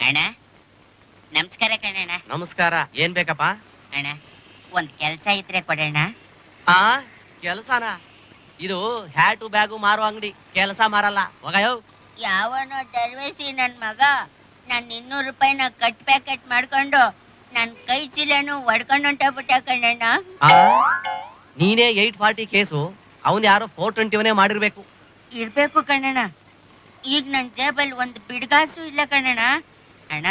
ಅಣ್ಣ ನಮಸ್ಕಾರ ಕಣಣ್ಣ. ನಮಸ್ಕಾರ. ಏನ್ ಬೇಕಪ್ಪ? ಅಣ್ಣ ಒಂದ್ ಕೆಲ್ಸ ಇದ್ರೆ ಕೊಡೋಣ. ಆ ಕೆಲಸನ? ಇದು ಹ್ಯಾಟು ಬ್ಯಾಗು ಮಾರೋ ಅಂಗಡಿ, ಕೆಲಸ ಮಾರಲ್ಲ. ಹೋಗಯೋ. ಯಾವನೋ ದರ್ವೇಸಿ ನನ್ ಮಗ ನನ್ 200 ರೂಪಾಯಿನ ಕಟ್ ಪ್ಯಾಕೆಟ್ ಮಾಡ್ಕೊಂಡು ನನ್ ಕೈ ಚೀಲನು ಹೊಡ್ಕೊಂಡು ಹೊಂಟೋಗ್ಬಿಟ್ಟ ಕಣಣ್ಣ. ನೀನೇ 840 ಕೇಸು, ಅವನ್ ಯಾರೋ 421 ಮಾಡಿರ್ಬೇಕು. ಇರ್ಬೇಕು ಕಣಣ್ಣ. ಈಗ ನನ್ ಜೇಬಲ್ ಒಂದ್ ಬಿಡ್ಗಾಸು ಇಲ್ಲ ಕಣಣ್ಣ. ಅಣ್ಣ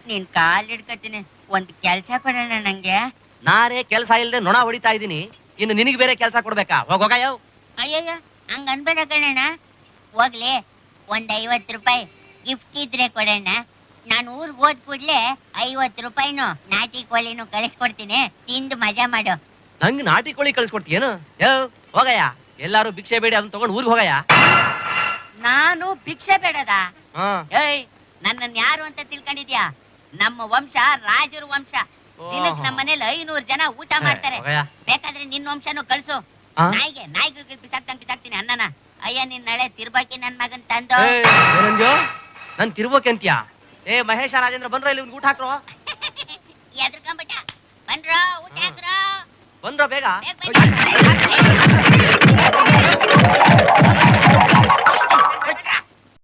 ನೀನ್ ಕಾಲ್ ಹಿಡ್ಕತೀನಿ, ಒಂದ್ ಕೆಲ್ಸ ಕೊಡೋಣ ನಂಗೆ. ನಾರೇ ಕೆಲಸ ಇಲ್ದೆ ನೊಣ ಹೊಡಿತಾ ಇದೀನಿ, ಇನ್ನು ನಿನಗೆ ಬೇರೆ ಕೆಲಸ ಕೊಡ್ಬೇಕಾ? ಹೋಗಯೋ. ಅಯ್ಯಯ್ಯ ಹಂಗ ಅನ್ಬೇಡ ಕಣಣ್ಣ. ಹೋಗ್ಲಿ ಒಂದ್ 50 ರೂಪಾಯಿ ಗಿಫ್ಟ್ ಇದ್ರೆ ಕೊಡೋಣ. ನಾನು ಊರ್ಗ್ ಹೋದ್ ಕೂಡ್ಲೆ 50 ರೂಪಾಯಿನು ನಾಟಿ ಕೋಳಿನೂ ಕಳಿಸ್ಕೊಡ್ತೀನಿ, ತಿಂದು ಮಜಾ ಮಾಡು. ನಂಗ್ ನಾಟಿ ಕೋಳಿ ಕಳ್ಸ್ಕೊಡ್ತೀಯೇನು? ಯೋ ಹೋಗಯ್ಯ. ಎಲ್ಲಾರು ಭಿಕ್ಷೆ ಬೇಡಿ ಅದನ್ನ ತಗೊಂಡು ಊರಿಗೆ ಹೋಗಯ್ಯ. ನಾನು ಭಿಕ್ಷೆ ಬೇಡದ? ಹಾ. ಏಯ್ ನನ್ನನ್ ಯಾರು ಅಂತ ತಿಳ್ಕೊಂಡಿದ್ಯಾ? ನಮ್ಮ ವಂಶ ರಾಜರ ವಂಶ. ದಿನಕ್ ನಮ್ಮ ಮನೇಲಿ 500 ಜನ ಊಟ ಮಾಡ್ತಾರೆ. ಬೇಕಾದ್ರೆ ನಿನ್ ವಂಶನು ಕಳ್ಸು. ನಾಯಿಗೆ ಬಿಸಾಕ್ತೀನಿ ಅನ್ನನ. ಅಯ್ಯ ನಿನ್ ನಾಳೆ ತಿರ್ಬಾಕಿ ನನ್ ಮಗನ್ ತಂದು. ನನ್ ತಿರ್ಬೋಕೆ ಅಂತೀಯಾ? ಏ ಮಹೇಶ ರಾಜೇಂದ್ರ ಬಂದ್ರ ಇಲ್ಲಿ ಊಟ ಹಾಕ್ರೋ. ಎದ್ರಕೊಂಬಿಟ್ಟ. ಬಂದ್ರೋ ಊಟ ಹಾಕ್ರೋ. ಬಂದ್ರೋ ಬೇಗ.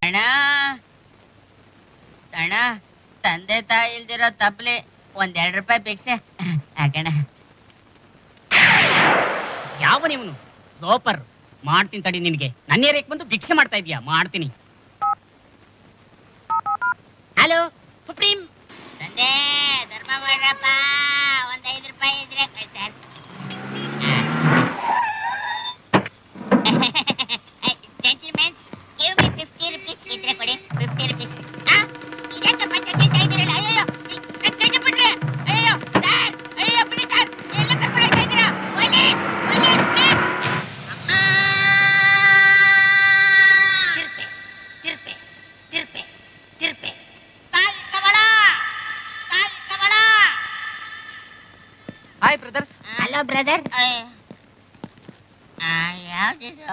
ಅಣ್ಣ ಅಣ್ಣ ತಂದೆ ತಾಯಿ ಇಲ್ದಿರೋ ತಪ್ಲಿ ಒಂದ್ 2 ರೂಪಾಯಿ ಭಿಕ್ಷೆ ಹಾಕಣ. ಯಾವ ನೀವನು ಲೋಪರ್? ಮಾಡ್ತೀನಿ ತಡಿ ನಿನ್ಗೆ. ನನ್ನ ಏರಿಯಾಕ್ ಬಂದು ಭಿಕ್ಷೆ ಮಾಡ್ತಾ ಇದೀಯಾ? ಮಾಡ್ತೀನಿ. Hello supreme. ತಂದೆ ಧರ್ಮ ಮಾಡ್ರಪ್ಪ, ಒಂದ್ 5 ರೂಪಾಯಿ ಇದ್ರೆ ಕಳ್ಸಾರ್. ಜೆಂಟಲ್ಮೆನ್ಸ್ ಗಿವ್ ಮಿ 50 rupees ಇದ್ರೆ ಕೊಡಿ. 50 rupees. ಇದಕ್ಕೆ ಪಂಚಾಯತಿ ಇದ್ದೀರಲ್ಲ. ಅಯ್ಯೋ ಚೇಂಜ್ ಬಿಡ್ರಿ. ಅಯ್ಯೋ ಸರ್, ಅಯ್ಯೋ ಬಿಡಿ ಸರ್, ಎಲ್ಲ ಕರ್ಕೊಂಡು ಹೋಗ್ತಾ ಇದ್ದೀರಾ? Police police please. ಅಮ್ಮ ತಿರ್ಪೆ ತಿರ್ಪೆ ತಿರ್ಪೆ ತಿರ್ಪೆ. ಕಾಲ್ ತವಳ ಕಾಲ್ ತವಳ. Hi brothers. Hello brother. ಯಾವ್ದಿದು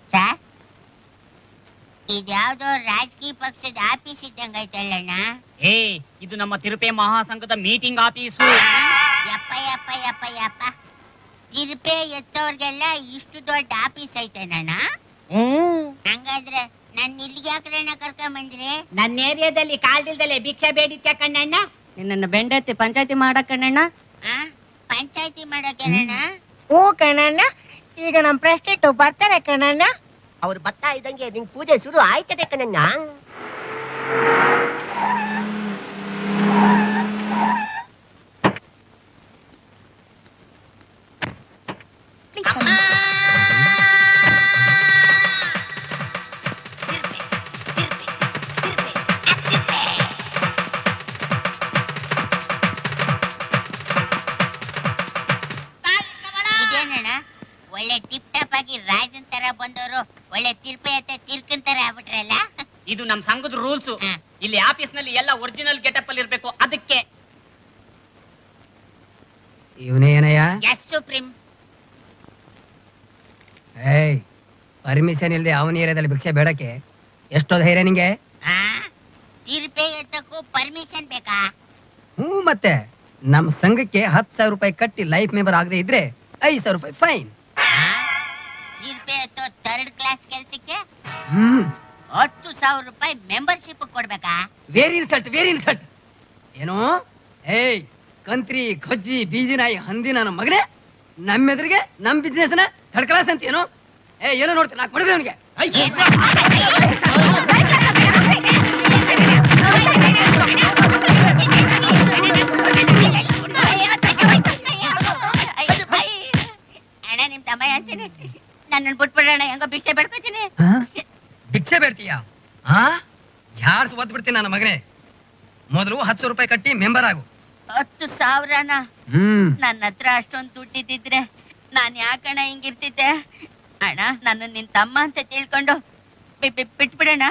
ಸರ್? ಇದ್ಯಾವ್ದೋ ರಾಜಕೀಯ ಪಕ್ಷದ ಆಫೀಸ್ ಇದ್ದಂಗ ಐತಲ್ಲಣ್ಣ. ಏ ಇದು ನಮ್ಮ ತಿರುಪೆ ಮಹಾಸಂಘದ ಮೀಟಿಂಗ್ ಆಫೀಸು. ಯಪ್ಪ ಯಪ್ಪ ಯಪ್ಪ ಯಪ್ಪ, ತಿರುಪೆ ಎತ್ತವ್ರಿಗೆಲ್ಲ ಇಷ್ಟು ದೊಡ್ಡ ಆಫೀಸ್ ಐತೇನಣ್ಣ? ಹಂಗಾದ್ರೆ ನನ್ನ ಇಲ್ಲಿಗೆ ಯಾಕ್ರಣ್ಣ ಕರ್ಕೊಂಬಂದ್ರಿ? ನನ್ನ ಏರಿಯಾದಲ್ಲಿ ಕಾಲ್ದಿಲ್ದಲೆ ಭಿಕ್ಷೆ ಬೇಡಿತ್ಯ ಕಣ್ಣಣ್ಣ. ನಿನ್ನ ಬೆಂಡತಿ ಪಂಚಾಯತಿ ಮಾಡಕಣ್ಣ. ಪಂಚಾಯತಿ ಮಾಡೋಕೇನಣ್ಣ? ಹ್ಞೂ ಕಣ್ಣಣ್ಣ, ಈಗ ನಮ್ ಪ್ರೆಸ್ಟೇಟ್ ಬರ್ತಾರೆ ಕಣ್ಣಣ್ಣ. ಅವ್ರು ಬರ್ತಾ ಇದ್ದಂಗೆ ನಿಂಗ್ ಪೂಜೆ ಶುರು ಆಯ್ತದೆ ಕಣಣ್ಣ. ಇದೇನಣ್ಣ ಒಳ್ಳೆ ಟಿಪ್ ಟಾಪ್ ಆಗಿ ರಾಜನ್ ತರ ಬಂದವರು ಒಳ್ಳೆ ತಿರ್ಪೆ ತಿರ್ಕನ್ ತರ ಆಗ್ಬಿಟ್ರಲ್ಲ. ಇದು ನಮ್ ಸಂಘದ ರೂಲ್ಸ್. ಇಲ್ಲಿ ಆಫೀಸ್ ನಲ್ಲಿ ಎಲ್ಲ ಒರಿಜಿನಲ್ ಗೆಟಪ್ ಅಲ್ಲಿ ಇರ್ಬೇಕು. ಅದಕ್ಕೆ ಇವನೇನಯ್ಯ? Yes supreme. ಏಯ್ ಪರ್ಮಿಷನ್ ಇಲ್ಲದೆ ಅವನ ಏರಿಯಾದಲ್ಲಿ ಭಿಕ್ಷೆ ಬೇಡಕ್ಕೆ ಎಷ್ಟೋ ಧೈರ್ಯ ನಿಂಗೆ? ತಿರ್ಪೆ ಎತ್ತಕ್ಕೂ ಪರ್ಮಿಷನ್ ಬೇಕಾ? ಹ್ಞೂ ಮತ್ತೆ ನಮ್ ಸಂಘಕ್ಕೆ 10,000 ರೂಪಾಯಿ ಕಟ್ಟಿ ಲೈಫ್ ಮೆಂಬರ್ ಆಗದೆ ಇದ್ರೆ 5,000 ರೂಪಾಯಿ ಫೈನ್. ತಿರ್ಪೆ ಎತ್ತೋ 3rd ಕ್ಲಾಸ್ ಕೆಲ್ಸಕ್ಕೆ 10,000 ರೂಪಾಯಿ ಮೆಂಬರ್ಶಿಪ್ ಕೊಡ್ಬೇಕಾ? ವೇರಿ ಇನ್ಸಲ್ಟ್ ಏನು? ಏಯ್ ಕಂತ್ರಿ ಖಜ್ಜಿ ಬೀದಿ ನಾಯಿ ಹಂದಿ ನನ್ನ ಮಗನೇ, ನಮ್ಮೆದುರಿಗೆ ನಮ್ ಬಿಸ್ನೆಸ್ ನ 3rd ಕ್ಲಾಸ್ ಅಂತ ಏನು? ಏನೋ ನೋಡ್ತೀನಿ ನಾ ಕೊಡದೆ ಅವನಿಗೆ. ಅಣ್ಣ ನಿಮ್ ತಮ್ಮ ಅಂತೀನಿ, ನನ್ನ ಬಿಟ್ಬಿಡೋಣ, ಹೆಂಗೋ ಭಿಕ್ಷೆ ಬೇಡ್ಕೊತೀನಿ. ಭಿಕ್ಷೆ ಬೇಡ್ತೀಯ? ಜಾಡ್ಸ್ ಒದ್ ಬಿಡ್ತೀನಿ ನನ್ನ ಮಗನೇ. ಮೊದಲು 10,000 ರೂಪಾಯಿ ಕಟ್ಟಿ ಮೆಂಬರ್ ಆಗು. 10,000ನ? ನನ್ನ ಹತ್ರ ಅಷ್ಟೊಂದು ದುಡ್ಡಿದ್ದಿದ್ರೆ ನಾನ್ ಯಾಕಣ್ಣ ಹಿಂಗಿರ್ತಿದ್ದೆ? ಅಣ್ಣ ನನ್ನ ನಿನ್ ತಮ್ಮ ಅಂತ ತಿಳ್ಕೊಂಡು ಬಿಟ್ಬಿಡೋಣ.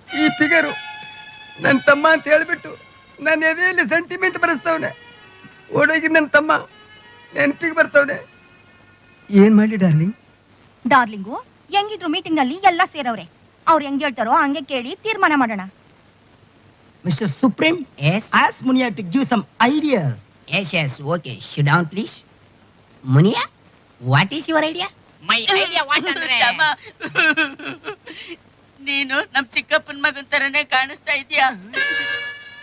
ಈ ಫಿಗರು ನನ್ನ ತಮ್ಮ ಅಂತ ಹೇಳ್ಬಿಟ್ಟು ನನ್ನ ಎದೆಯಲ್ಲಿ ಸೆಂಟಿಮೆಂಟ್ ಬರೆಸ್ತವನೆ. ಓಡೋಗಿ ನನ್ನ ತಮ್ಮ ನೆನಪಿಗೆ ಬರ್ತವನೆ. ಏನ್ ಮಾಡ್ಲಿ ಡಾರ್ಲಿಂಗ್? ಡಾರ್ಲಿಂಗು ಹೆಂಗಿದ್ರು ಮೀಟಿಂಗ್ ನಲ್ಲಿ ಎಲ್ಲ ಸೇರವ್ರೆ. ಅವ್ರು ಹೆಂಗ್ ಹೇಳ್ತಾರೋ ಹಂಗೆ ಕೇಳಿ ತೀರ್ಮಾನ ಮಾಡೋಣ. Mister supreme, Yes. ask Munia to give some ideas. Yes. Okay. Sit down, please. Munia, what is your idea? My idea what ಅಂದ್ರೆ ತಮ್ಮ, ನೀನು ನಮ್ ಚಿಕ್ಕಪ್ಪನ ಮಗನ್ ತರನೇ ಕಾಣಿಸ್ತಾ ಇದೀಯಾ.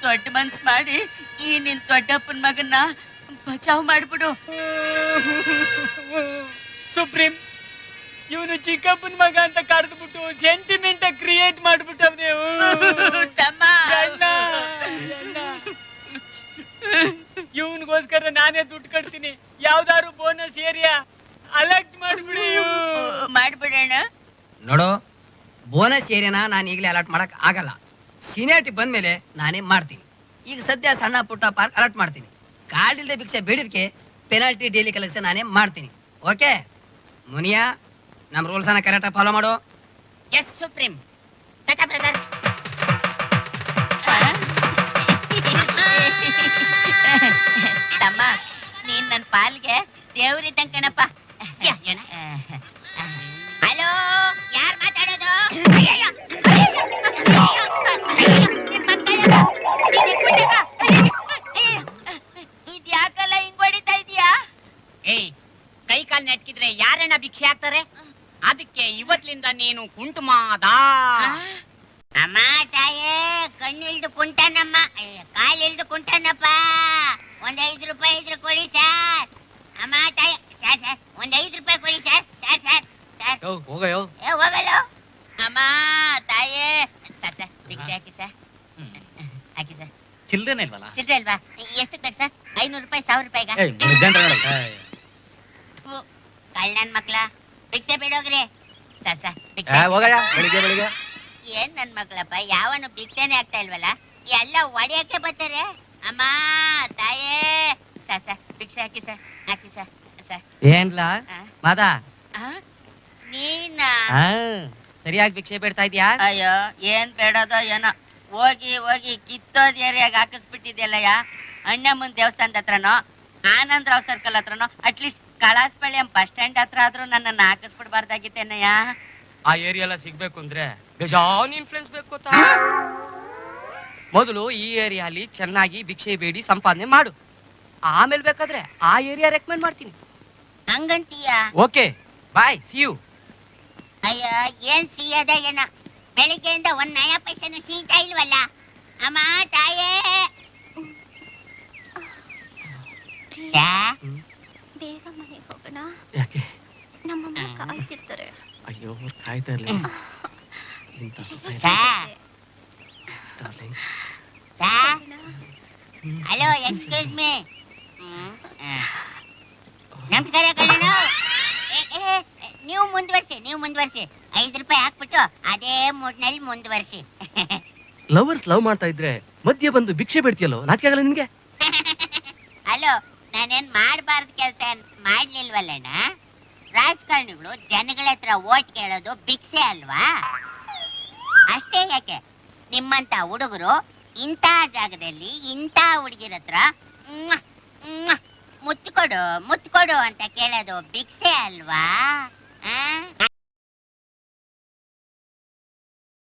ದೊಡ್ಡ ಮನ್ಸ್ ಮಾಡಿ ಈ ನಿನ್ ದೊಡ್ಡಪ್ಪನ ಮಗನ್ನ ಬಚಾವ್ ಮಾಡ್ಬಿಡು. ಸುಪ್ರೀಂ, ಇವನು ಚಿಕ್ಕಪ್ಪನ ಮಗ ಅಂತ ಕರೆದ್ಬಿಟ್ಟು ಸೆಂಟಿಮೆಂಟ್ ಕ್ರಿಯೇಟ್ ಮಾಡ್ಬಿಟ್ಟವ್ನೆ. ತಮ್ಮ, ಇವನ್ಗೋಸ್ಕರ ನಾನೇ ದುಡ್ಡು ಕಟ್ತೀನಿ. ಯಾವ್ದಾದ್ರು ಬೋನಸ್ ಏರಿಯಾ ಅಲರ್ಟ್ ಮಾಡ್ಬಿಡಿ. ಮಾಡ್ಬಿಡೋಣ. ನೋಡು, ಬೋನಸ್ ಏರಿಯಾನ ನಾನು ಈಗಲೇ ಅಲರ್ಟ್ ಮಾಡಕ್ ಆಗಲ್ಲ. ಸೀನಿಯಾರಿಟಿ ಬಂದ್ಮೇಲೆ ನಾನೇ ಮಾಡ್ತೀನಿ. ಈಗ ಸದ್ಯ ಸಣ್ಣ ಪುಟ್ಟ ಪಾರ್ಕ್ ಅಲರ್ಟ್ ಮಾಡ್ತೀನಿ. ಕಾರ್ಡ್ ಇಲ್ದೆ ಭಿಕ್ಷೆ ಬೇಡಿದ್ಕೆ ಪೆನಾಲ್ಟಿ ಡೈಲಿ ಕಲೆಕ್ಷನ್ ನಾನೇ ಮಾಡ್ತೀನಿ. ಓಕೆ ಮುನಿಯಾ, ನಮ್ಮ ರೂಲ್ಸ್ ಅನ್ನ ಕರೆಕ್ಟಾಗಿ ಫಾಲೋ ಮಾಡು. Yes, Supreme. Tata brother. ತಮ್ಮ, ನೀನ್ ನನ್ ಪಾಲ್ಗೆ ದೇವ್ರಿದ್ದಂಗ್ ಕಣಪ್ಪ. ಏನ? ಹಲೋ, ಯಾರ್ ಮಾತಾಡೋದು? ಅಯ್ಯಯ್ಯೋ, ಅಯ್ಯಯ್ಯೋ, ಅಯ್ಯಯ್ಯೋ, ಅಯ್ಯಯ್ಯೋ, ನಿನ್ ಮಕ್ಕಳಲ್ಲ, ನೀನ್ ಇಟ್ಬಿಟ್ಟಕ್ಕ. ಅಯ್ಯಯ್ಯೋ, ಇದ್ಯಾಕಲ್ಲ ಹಿಂಗ್ ಹೊಡಿತಾ ಇದೀಯಾ? ಏಯ್, ಕೈ ಕಾಲ್ ನೆಟ್ಕಿದ್ರೆ ಯಾರನ್ನ ಭಿಕ್ಷೆ ಹಾಕ್ತಾರೆ? ಅದಕ್ಕೆ ಇವತ್ಲಿಂದ ನೀನು ಕುಂಟು ಮಾದ. ಅಮ್ಮ ತಾಯೇ, ಕಣ್ಣಿಲ್ದು ಕುಂಟನಮ್ಮ, ಕಾಲಿಲ್ದು ಕುಂಟನಪ್ಪ. ಒಂದ್ 5 ರೂಪಾಯಿ ಇದ್ರೆ ಕೊಡಿ ಸರ್. ಅಮ್ಮ ತಾಯಿ, ಸರ್ ಒಂದ್ 5 ರೂಪಾಯಿ ಕೊಡಿ ಸರ್. ಸರ್ ಹೋಗಯ್ಯೋ. ಹೋಗಲ್ಲ. ಅಮ್ಮ ತಾಯೇ, ಸರ್ ಭಿಕ್ಷೆ ಹಾಕಿ ಸರ್. ಹಾಕಿ ಸರ್. ಚಿಲ್ಡ್ರನ್ ಇಲ್ವಲ್ಲ? ಚಿಲ್ಡ್ರೆ ಅಲ್ವಾ? ಎಷ್ಟಕ್ಕೆ ಬೇಕು ಸರ್? 500 ರೂಪಾಯಿ, 1000 ರೂಪಾಯಿಗ? ಕಳ್ಳನ್ ಮಕ್ಳ, ಭಿಕ್ಷೆ ಬೇಡೋಗ್ರಿ. ಸರ್ ಭಿಕ್ಷೆ. ಹೋಗಯ್ಯ, ಬೆಳಿಗ್ಗೆ ಏನ್ ನನ್ ಮಕ್ಳಪ್ಪ, ಯಾವನು ಭಿಕ್ಷೆನೆ ಆಗ್ತಾ ಇಲ್ವಲ್ಲ, ಎಲ್ಲ ಒಡೆಯಕ್ಕೆ ಬರ್ತಾರೆ. ಅಮ್ಮ ತಾಯೇ, ಸರ್ ಭಿಕ್ಷೆ ಹಾಕಿ ಸರ್. ಹಾಕಿ ಸರ್. ಏನ್ಲಾ ಆ? ಮಾದ? ನೀನಾ? ಸರಿಯಾಗಿ ಭಿಕ್ಷೆ ಬೇಡ್ತಾ ಇದ್ಯಾ? ಅಯ್ಯೋ, ಏನ್ ಬೇಡೋದೋ ಏನೋ. ಹೋಗಿ ಕಿತ್ತೋದ್ ಏರಿಯಾಗ ಹಾಕಿಸ್ಬಿಟ್ಟಿದ್ಯಲ್ಲಯ್ಯ. ಅಣ್ಣಮ್ಮನ್ ದೇವಸ್ಥಾನದ ಹತ್ರನೋ, ಆನಂದರಾವ್ ಸರ್ಕಲ್ ಹತ್ರನೋ, ಅಟ್ಲೀಸ್ಟ್ ಕಳಾಸ್ಪಳ್ಳಿ ಬಸ್ ಸ್ಟ್ಯಾಂಡ್ ಹತ್ರ ಆದ್ರೂ ನನ್ನನ್ನ ಹಾಕಿಸ್ಬಿಡ್ಬಾರ್ದಾಗಿತ್ತೇನಯ್ಯ. ಆ ಏರಿಯಾ ಎಲ್ಲ ಸಿಗ್ಬೇಕು ಅಂದ್ರೆ ಬೇಜಾನ್ ಇನ್ಫ್ಲುಯೆನ್ಸ್ ಬೇಕು ಗೊತ್ತಾ? ಮೊದಲು ಈ ಏರಿಯಾಲಿ ಚೆನ್ನಾಗಿ ಭಿಕ್ಷೆ ಬೇಡಿ ಸಂಪಾದನೆ ಮಾಡು. ಆಮೇಲೆ ಬೇಕಾದ್ರೆ ಆ ಏರಿಯಾ ರೆಕಮೆಂಡ್ ಮಾಡ್ತೀನಿ. ಹಂಗಂತೀಯ? Okay bye, see you. ಅಯ್ಯ, ಏನ್ ಸಿಯದ ಏನ? ಬೆಳಿಗ್ಗೆಯಿಂದ ಒಂದ್ ನಯ ಪೈಸೆನು ಸೀತಾ ಇಲ್ವಲ್ಲ. ಅಮ್ಮ ತಾಯೇ, ಬೇಗ ಮನೆಗೆ ಹೋಗೋಣ. ಯಾಕೆ? ನಮ್ಮಮ್ಮ ಕಾಯ್ತಿರ್ತಾರೆ. ಅಯ್ಯೋ, ಕಾಯ್ತಾ ಇರ್ಲಿ. Hello, excuse me. ನಮಸ್ಕಾರ ಕಣ್ಣನು. ನೀವು ಮುಂದುವರ್ಸಿ 5 ರೂಪಾಯಿ ಹಾಕ್ಬಿಟ್ಟು ಅದೇ ಮೂಡ್ನಲ್ಲಿ ಮುಂದುವರ್ಸಿ. ಲವರ್ಸ್ ಲವ್ ಮಾಡ್ತಾ ಇದ್ರೆ ಮಧ್ಯೆ ಬಂದು ಭಿಕ್ಷೆ ಬೇಡ್ತಿಯಲ್ಲೋ, ನಾಚಿಕೆ ಆಗಲ್ಲ ನಿನ್ಗೆ? ಹಲೋ, ನಾನೇನ್ ಮಾಡಬಾರ್ದು ಕೆಲಸ ಮಾಡ್ಲಿಲ್ವಲ್ಲಣ್ಣ. ರಾಜಕಾರಣಿಗಳು ಜನಗಳ ಹತ್ರ ಓಟ್ ಕೇಳೋದು ಭಿಕ್ಷೆ ಅಲ್ವಾ? ಅಷ್ಟೇ ಯಾಕೆ, ನಿಮ್ಮಂತ ಹುಡುಗರು ಇಂಥ ಜಾಗದಲ್ಲಿ ಇಂಥ ಹುಡುಗಿರ ಹತ್ರ ಮುತ್ತು ಕೊಡು ಅಂತ ಕೇಳೋದು ಭಿಕ್ಷೆ ಅಲ್ವಾ?